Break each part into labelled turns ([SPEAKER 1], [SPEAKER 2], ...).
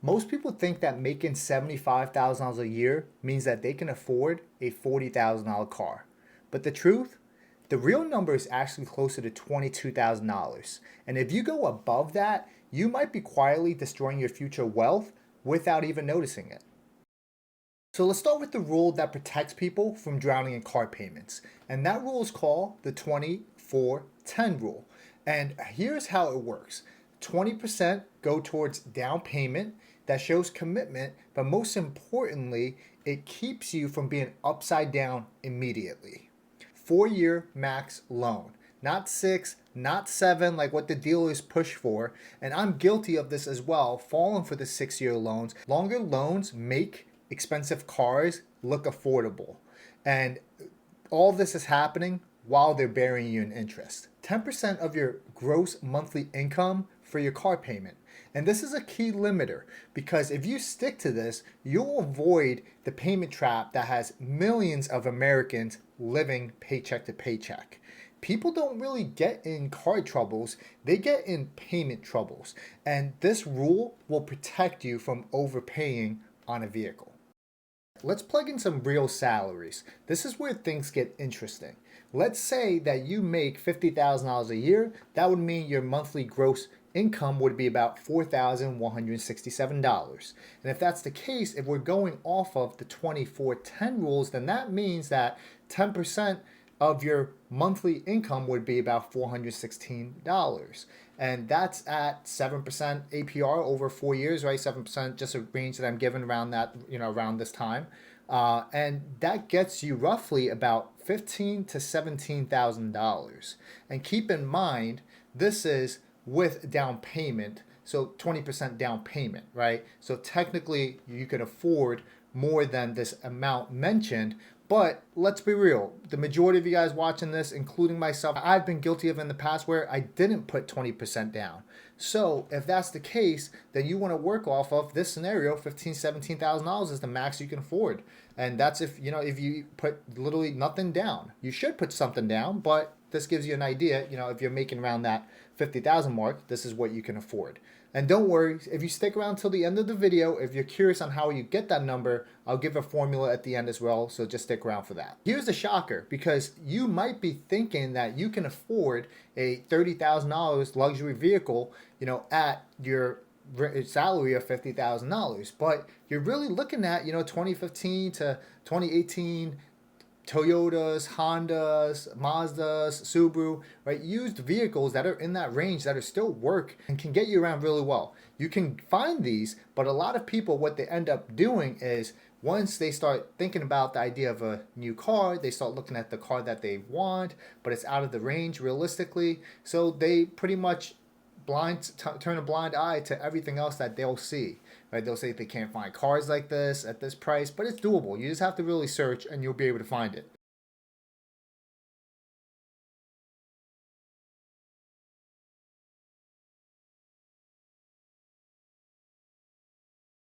[SPEAKER 1] Most people think that making $75,000 a year means that they can afford a $40,000 car. But the truth, the real number is actually closer to $22,000. And if you go above that, you might be quietly destroying your future wealth without even noticing it. So let's start with the rule that protects people from drowning in car payments. And that rule is called the 24-10 rule. And here's how it works. 20% go towards down payment that shows commitment, but most importantly, it keeps you from being upside down immediately. 4-year max loan, not 6, not 7 like what the dealers push for. And I'm guilty of this as well, falling for the 6-year loans. Longer loans make expensive cars look affordable. And all this is happening while they're bearing you an interest. 10% of your gross monthly income for your car payment. And this is a key limiter because if you stick to this, you'll avoid the payment trap that has millions of Americans living paycheck to paycheck. People don't really get in car troubles, they get in payment troubles. And this rule will protect you from overpaying on a vehicle. Let's plug in some real salaries. This is where things get interesting. Let's say that you make $50,000 a year. That would mean your monthly gross income would be about $4,167. And if that's the case, if we're going off of the 24-10 rules, then that means that 10% of your monthly income would be about $416. And that's at 7% APR over 4 years, right? 7%, just a range that I'm given around that, around this time. And that gets you roughly about $15,000 to $17,000. And keep in mind, this is with down payment, so 20% down payment, right? So technically you can afford more than this amount mentioned, but let's be real. The majority of you guys watching this, including myself, I've been guilty of in the past where I didn't put 20% down. So if that's the case, then you want to work off of this scenario. $15,000, $17,000 is the max you can afford. And that's if you put literally nothing down. You should put something down, but this gives you an idea, if you're making around that 50,000 mark, this is what you can afford. And don't worry, if you stick around till the end of the video, if you're curious on how you get that number, I'll give a formula at the end as well, so just stick around for that. Here's the shocker, because you might be thinking that you can afford a $30,000 luxury vehicle, at your salary of $50,000, but you're really looking at, 2015 to 2018 Toyotas, Hondas, Mazdas, Subaru, right? Used vehicles that are in that range that are still work and can get you around really well. You can find these, but a lot of people, what they end up doing is once they start thinking about the idea of a new car, they start looking at the car that they want, but it's out of the range realistically. So they pretty much turn a blind eye to everything else that they'll see. Right? They'll say they can't find cars like this at this price, but it's doable. You just have to really search and you'll be able to find it.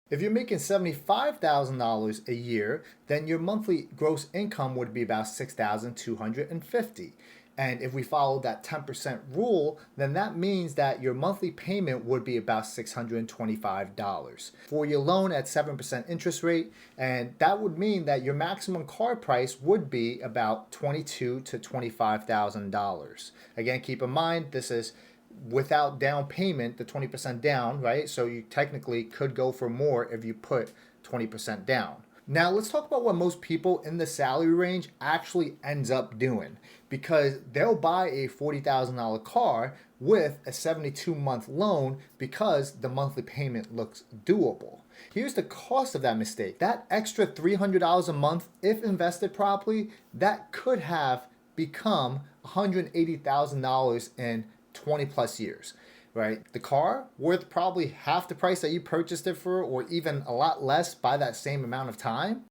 [SPEAKER 1] If you're making $75,000 a year, then your monthly gross income would be about $6,250. And if we follow that 10% rule, then that means that your monthly payment would be about $625 for your loan at 7% interest rate. And that would mean that your maximum car price would be about $22,000 to $25,000. Again, keep in mind, this is without down payment, the 20% down, right? So you technically could go for more if you put 20% down. Now let's talk about what most people in the salary range actually ends up doing, because they'll buy a $40,000 car with a 72-month loan because the monthly payment looks doable. Here's the cost of that mistake. That extra $300 a month, if invested properly, that could have become $180,000 in 20 plus years, right? The car worth probably half the price that you purchased it for, or even a lot less by that same amount of time.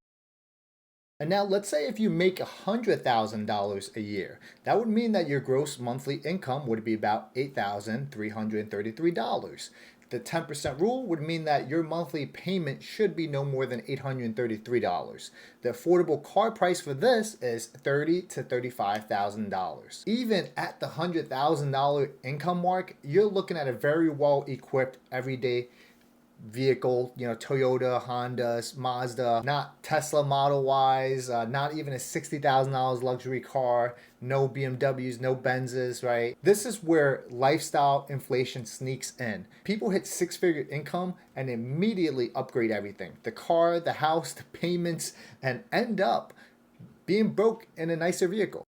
[SPEAKER 1] And now let's say if you make $100,000 a year, that would mean that your gross monthly income would be about $8,333. The 10% rule would mean that your monthly payment should be no more than $833. The affordable car price for this is $30,000 to $35,000. Even at the $100,000 income mark, you're looking at a very well equipped everyday vehicle, Toyota, Honda, Mazda, not Tesla Model Ys, not even a $60,000 luxury car, no BMWs, no Benzes, right? This is where lifestyle inflation sneaks in. People hit six-figure income and immediately upgrade everything, the car, the house, the payments, and end up being broke in a nicer vehicle.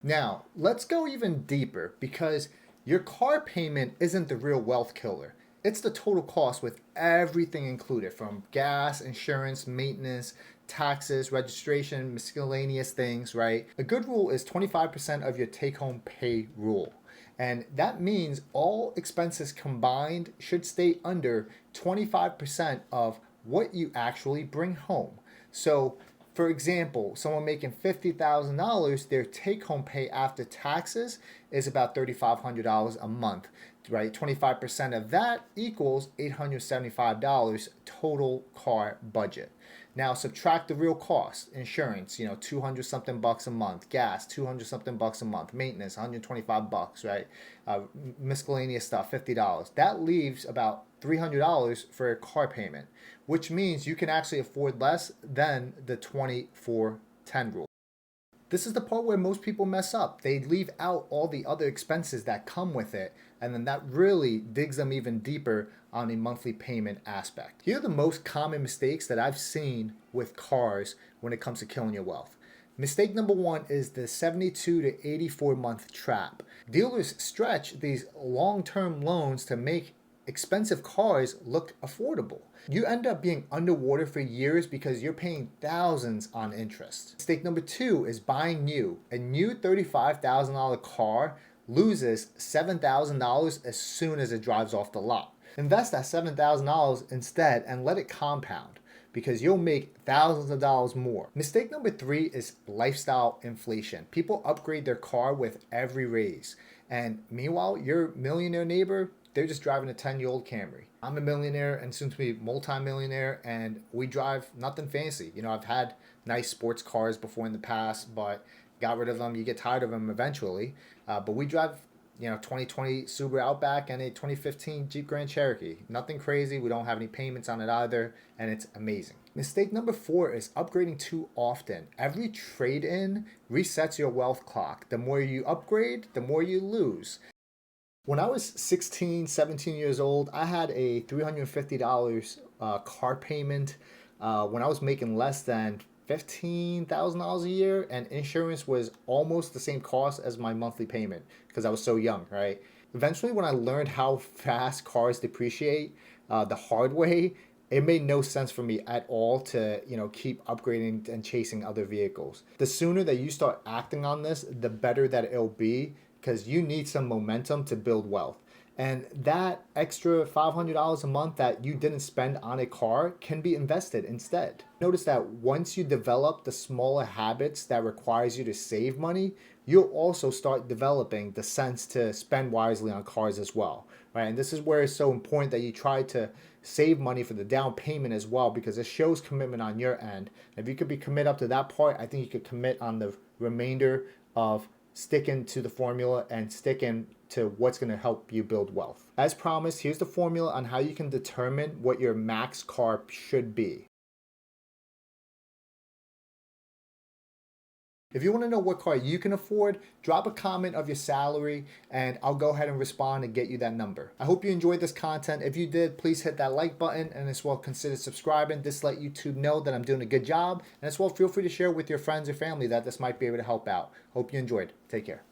[SPEAKER 1] Now, let's go even deeper because your car payment isn't the real wealth killer. It's the total cost with everything included, from gas, insurance, maintenance, taxes, registration, miscellaneous things, right? A good rule is 25% of your take-home pay rule. And that means all expenses combined should stay under 25% of what you actually bring home. So, for example, someone making $50,000, their take-home pay after taxes is about $3,500 a month, right? 25% of that equals $875 total car budget. Now subtract the real cost, insurance, 200 something bucks a month, gas, 200 something bucks a month, maintenance, 125 bucks, right? Miscellaneous stuff, $50. That leaves about $300 for a car payment, which means you can actually afford less than the 24/10 rule. This is the part where most people mess up. They leave out all the other expenses that come with it, and then that really digs them even deeper on a monthly payment aspect. Here are the most common mistakes that I've seen with cars when it comes to killing your wealth. Mistake number one is the 72 to 84 month trap. Dealers stretch these long-term loans to make expensive cars look affordable. You end up being underwater for years because you're paying thousands on interest. Mistake number two is buying new. A new $35,000 car loses $7,000 as soon as it drives off the lot. Invest that $7,000 instead and let it compound, because you'll make thousands of dollars more. Mistake number three is lifestyle inflation. People upgrade their car with every raise. And meanwhile, your millionaire neighbor, they're just driving a 10-year-old Camry. I'm a millionaire and soon to be multi-millionaire, and we drive nothing fancy. I've had nice sports cars before in the past, but got rid of them. You get tired of them eventually. But we drive 2020 Subaru Outback and a 2015 Jeep Grand Cherokee. Nothing crazy. We don't have any payments on it either, and it's amazing. Mistake number four is upgrading too often. Every trade-in resets your wealth clock. The more you upgrade, the more you lose. When I was 16, 17 years old, I had a $350 car payment when I was making less than $15,000 a year, and insurance was almost the same cost as my monthly payment because I was so young, right? Eventually, when I learned how fast cars depreciate the hard way, it made no sense for me at all to keep upgrading and chasing other vehicles. The sooner that you start acting on this, the better that it'll be, because you need some momentum to build wealth. And that extra $500 a month that you didn't spend on a car can be invested instead. Notice that once you develop the smaller habits that requires you to save money, you'll also start developing the sense to spend wisely on cars as well, right? And this is where it's so important that you try to save money for the down payment as well, because it shows commitment on your end. If you could be commit up to that part, I think you could commit on the remainder of sticking to the formula and sticking to what's going to help you build wealth. As promised, here's the formula on how you can determine what your max car should be. If you want to know what car you can afford, drop a comment of your salary and I'll go ahead and respond and get you that number. I hope you enjoyed this content. If you did, please hit that like button and as well consider subscribing. This let YouTube know that I'm doing a good job. And as well, feel free to share with your friends or family that this might be able to help out. Hope you enjoyed. Take care.